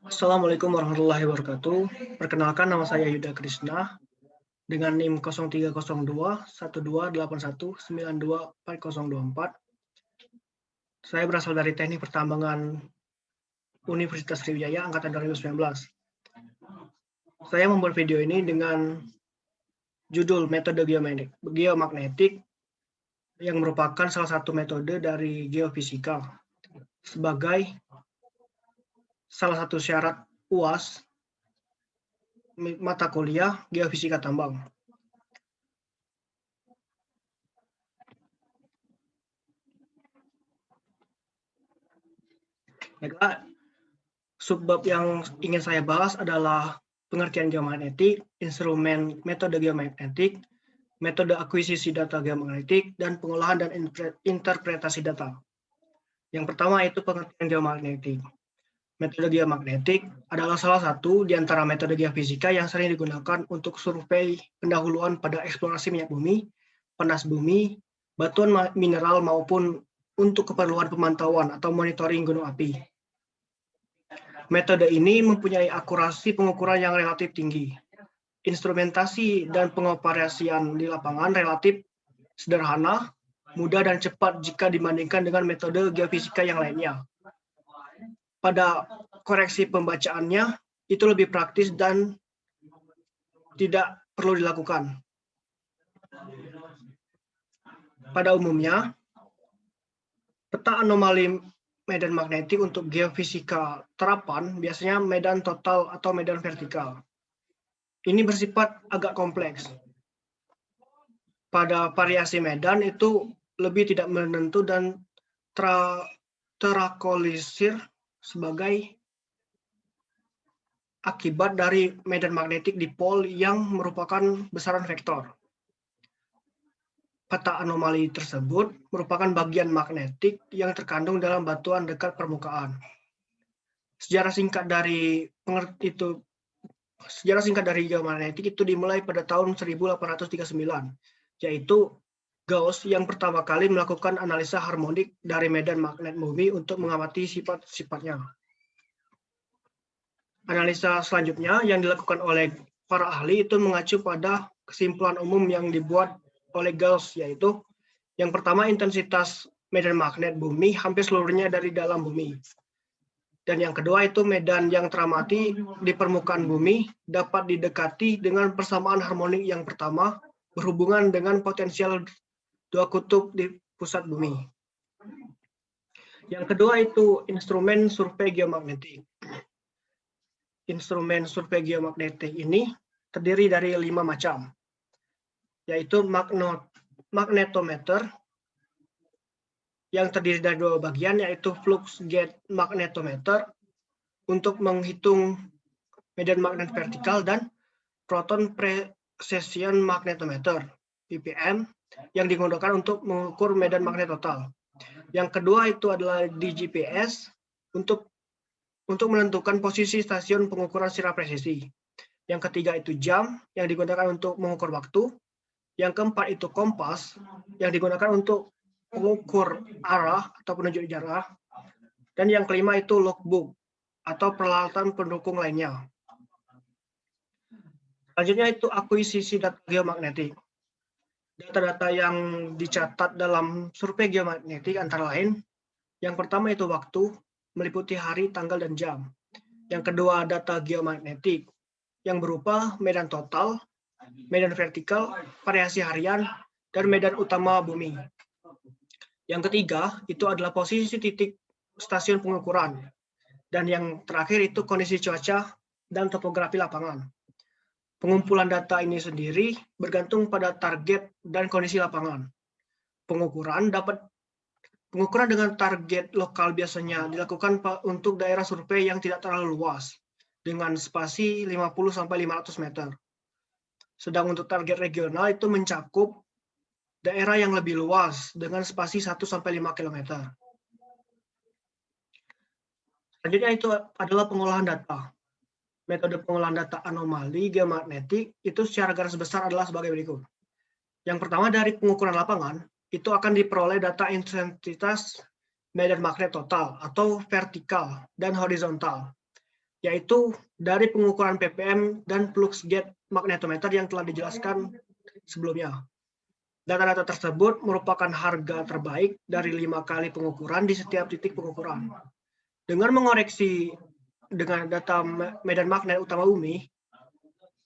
Assalamualaikum warahmatullahi wabarakatuh. Perkenalkan, nama saya Yuda Krisna dengan NIM 0302 1281 924024. Saya berasal dari Teknik Pertambangan Universitas Sriwijaya angkatan 2019. Saya membuat video ini dengan judul metode geomagnetik yang merupakan salah satu metode dari geofisika sebagai salah satu syarat UAS mata kuliah geofisika tambang. Baiklah, subbab yang ingin saya bahas adalah pengertian geomagnetik, instrumen metode geomagnetik, metode akuisisi data geomagnetik, dan pengolahan dan interpretasi data. Yang pertama itu pengertian geomagnetik. Metode geomagnetik adalah salah satu di antara metode geofisika yang sering digunakan untuk survei pendahuluan pada eksplorasi minyak bumi, panas bumi, batuan mineral maupun untuk keperluan pemantauan atau monitoring gunung api. Metode ini mempunyai akurasi pengukuran yang relatif tinggi. Instrumentasi dan pengoperasian di lapangan relatif sederhana, mudah dan cepat jika dibandingkan dengan metode geofisika yang lainnya. Pada koreksi pembacaannya itu lebih praktis dan tidak perlu dilakukan. Pada umumnya, peta anomali medan magnetik untuk geofisika terapan biasanya medan total atau medan vertikal. Ini bersifat agak kompleks. Pada variasi medan itu lebih tidak menentu dan terakolisir sebagai akibat dari medan magnetik dipol yang merupakan besaran vektor. Peta anomali tersebut merupakan bagian magnetik yang terkandung dalam batuan dekat permukaan. Sejarah singkat dari geomagnetik itu dimulai pada tahun 1839, yaitu Gauss yang pertama kali melakukan analisa harmonik dari medan magnet bumi untuk mengamati sifat-sifatnya. Analisa selanjutnya yang dilakukan oleh para ahli itu mengacu pada kesimpulan umum yang dibuat oleh Gauss, yaitu yang pertama intensitas medan magnet bumi hampir seluruhnya dari dalam bumi. Dan yang kedua itu medan yang teramati di permukaan bumi dapat didekati dengan persamaan harmonik yang pertama berhubungan dengan potensial dua kutub di pusat bumi. Yang kedua itu instrumen survei geomagnetik. Instrumen survei geomagnetik ini terdiri dari 5 macam, yaitu magnetometer yang terdiri dari 2 bagian, yaitu flux gauge magnetometer untuk menghitung medan magnet vertikal dan proton precession magnetometer (PPM) yang digunakan untuk mengukur medan magnet total. Yang kedua itu adalah DGPS untuk menentukan posisi stasiun pengukuran secara presisi. Yang ketiga itu jam yang digunakan untuk mengukur waktu. Yang keempat itu kompas yang digunakan untuk mengukur arah atau penunjuk jarak. Dan yang kelima itu logbook atau peralatan pendukung lainnya. Selanjutnya itu akuisisi data geomagnetik. Data-data yang dicatat dalam survei geomagnetik antara lain, yang pertama itu waktu, meliputi hari, tanggal, dan jam. Yang kedua data geomagnetik yang berupa medan total, medan vertikal, variasi harian, dan medan utama bumi. Yang ketiga itu adalah posisi titik stasiun pengukuran. Dan yang terakhir itu kondisi cuaca dan topografi lapangan. Pengumpulan data ini sendiri bergantung pada target dan kondisi lapangan. Pengukuran dengan target lokal biasanya dilakukan untuk daerah survei yang tidak terlalu luas, dengan spasi 50-500 meter. Sedang untuk target regional itu mencakup daerah yang lebih luas dengan spasi 1-5 km. Selanjutnya itu adalah pengolahan data. Metode pengolahan data anomali geomagnetik itu secara garis besar adalah sebagai berikut. Yang pertama dari pengukuran lapangan, itu akan diperoleh data intensitas medan magnet total atau vertikal dan horizontal, yaitu dari pengukuran ppm dan flux gauge magnetometer yang telah dijelaskan sebelumnya. Data-data tersebut merupakan harga terbaik dari 5 kali pengukuran di setiap titik pengukuran. Dengan mengoreksi dengan data medan magnet utama bumi,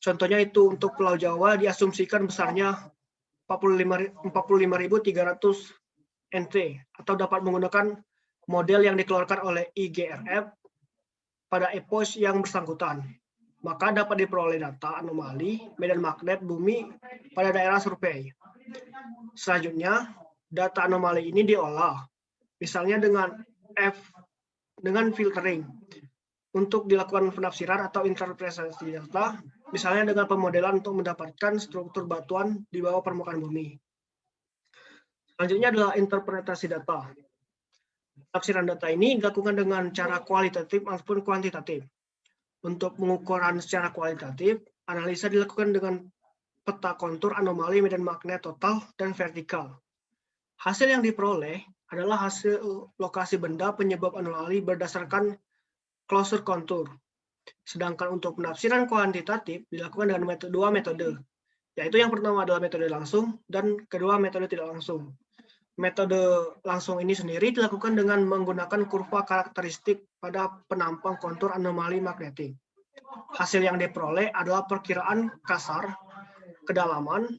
contohnya itu untuk Pulau Jawa diasumsikan besarnya 45.300 NT atau dapat menggunakan model yang dikeluarkan oleh IGRF pada epos yang bersangkutan. Maka dapat diperoleh data anomali medan magnet bumi pada daerah survei. Selanjutnya, data anomali ini diolah, misalnya dengan filtering untuk dilakukan penafsiran atau interpretasi data, misalnya dengan pemodelan untuk mendapatkan struktur batuan di bawah permukaan bumi. Selanjutnya adalah interpretasi data. Penafsiran data ini dilakukan dengan cara kualitatif maupun kuantitatif. Untuk pengukuran secara kualitatif, analisa dilakukan dengan peta kontur anomali medan magnet total dan vertikal. Hasil yang diperoleh adalah hasil lokasi benda penyebab anomali berdasarkan closure kontur. Sedangkan untuk penafsiran kuantitatif dilakukan dengan dua metode, yaitu yang pertama adalah metode langsung dan kedua metode tidak langsung. Metode langsung ini sendiri dilakukan dengan menggunakan kurva karakteristik pada penampang kontur anomali magnetik. Hasil yang diperoleh adalah perkiraan kasar, kedalaman,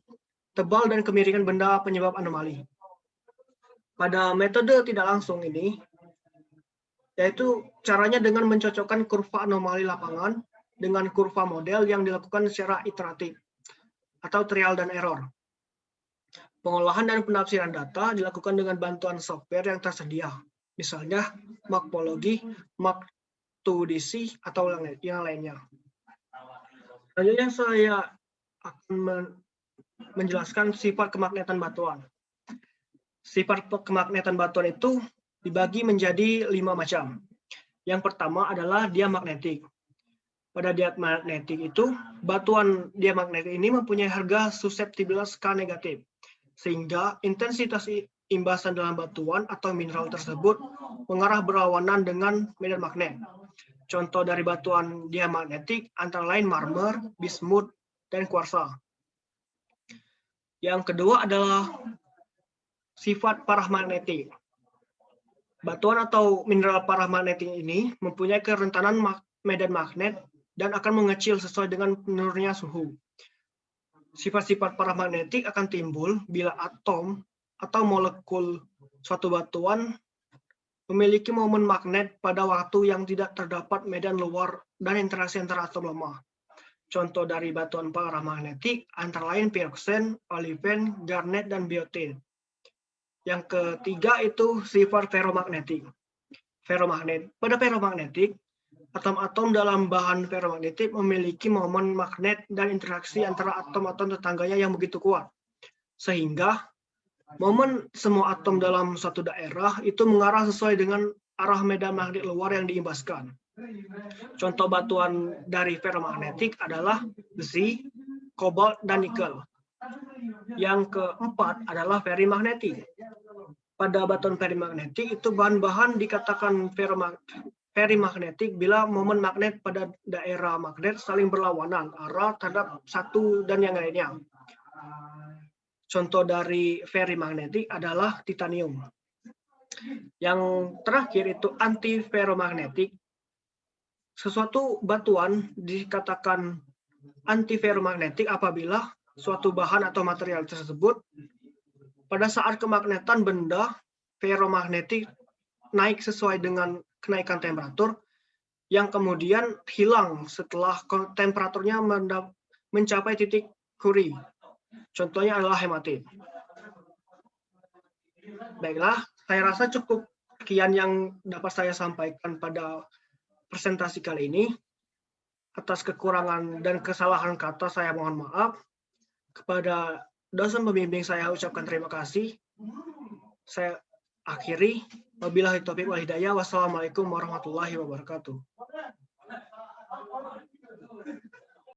tebal, dan kemiringan benda penyebab anomali. Pada metode tidak langsung ini, yaitu caranya dengan mencocokkan kurva anomali lapangan dengan kurva model yang dilakukan secara iteratif atau trial dan error. Pengolahan dan penafsiran data dilakukan dengan bantuan software yang tersedia, misalnya Mapology, Map2DC, atau yang lainnya. Selanjutnya saya akan menjelaskan sifat kemagnetan batuan. Sifat kemagnetan batuan itu dibagi menjadi 5 macam. Yang pertama adalah diamagnetik. Pada diamagnetik itu, batuan diamagnetik ini mempunyai harga susceptibilitas K negatif, sehingga intensitas imbasan dalam batuan atau mineral tersebut mengarah berlawanan dengan medan magnet. Contoh dari batuan diamagnetik antara lain marmer, bismut, dan kuarsa. Yang kedua adalah sifat paramagnetik. Batuan atau mineral paramagnetik ini mempunyai kerentanan medan magnet dan akan mengecil sesuai dengan menurunnya suhu. Sifat-sifat paramagnetik akan timbul bila atom atau molekul suatu batuan memiliki momen magnet pada waktu yang tidak terdapat medan luar dan interaksi antara atom lemah. Contoh dari batuan paramagnetik antara lain pyroxene, olivine, garnet, dan biotin. Yang ketiga itu sifat ferromagnetik. Pada ferromagnetik, atom-atom dalam bahan ferromagnetik memiliki momen magnet dan interaksi antara atom-atom tetangganya yang begitu kuat, sehingga momen semua atom dalam suatu daerah itu mengarah sesuai dengan arah medan magnet luar yang diimbaskan. Contoh batuan dari ferromagnetik adalah besi, kobalt, dan nikel. Yang keempat adalah ferimagnetik. Pada batuan ferimagnetik itu bahan-bahan dikatakan ferimagnetik bila momen magnet pada daerah magnet saling berlawanan arah terhadap satu dan yang lainnya. Contoh dari ferimagnetik adalah titanium. Yang terakhir itu antiferromagnetik. Sesuatu batuan dikatakan antiferromagnetik apabila suatu bahan atau material tersebut pada saat kemagnetan benda ferromagnetik naik sesuai dengan kenaikan temperatur yang kemudian hilang setelah temperaturnya mencapai titik Curie. Contohnya adalah hematit. Baiklah, saya rasa cukup sekian yang dapat saya sampaikan pada presentasi kali ini. Atas kekurangan dan kesalahan kata saya mohon maaf. Kepada dosen pembimbing saya ucapkan terima kasih. Saya akhiri. Wabillahi taufiq wal hidayah. Wassalamualaikum warahmatullahi wabarakatuh.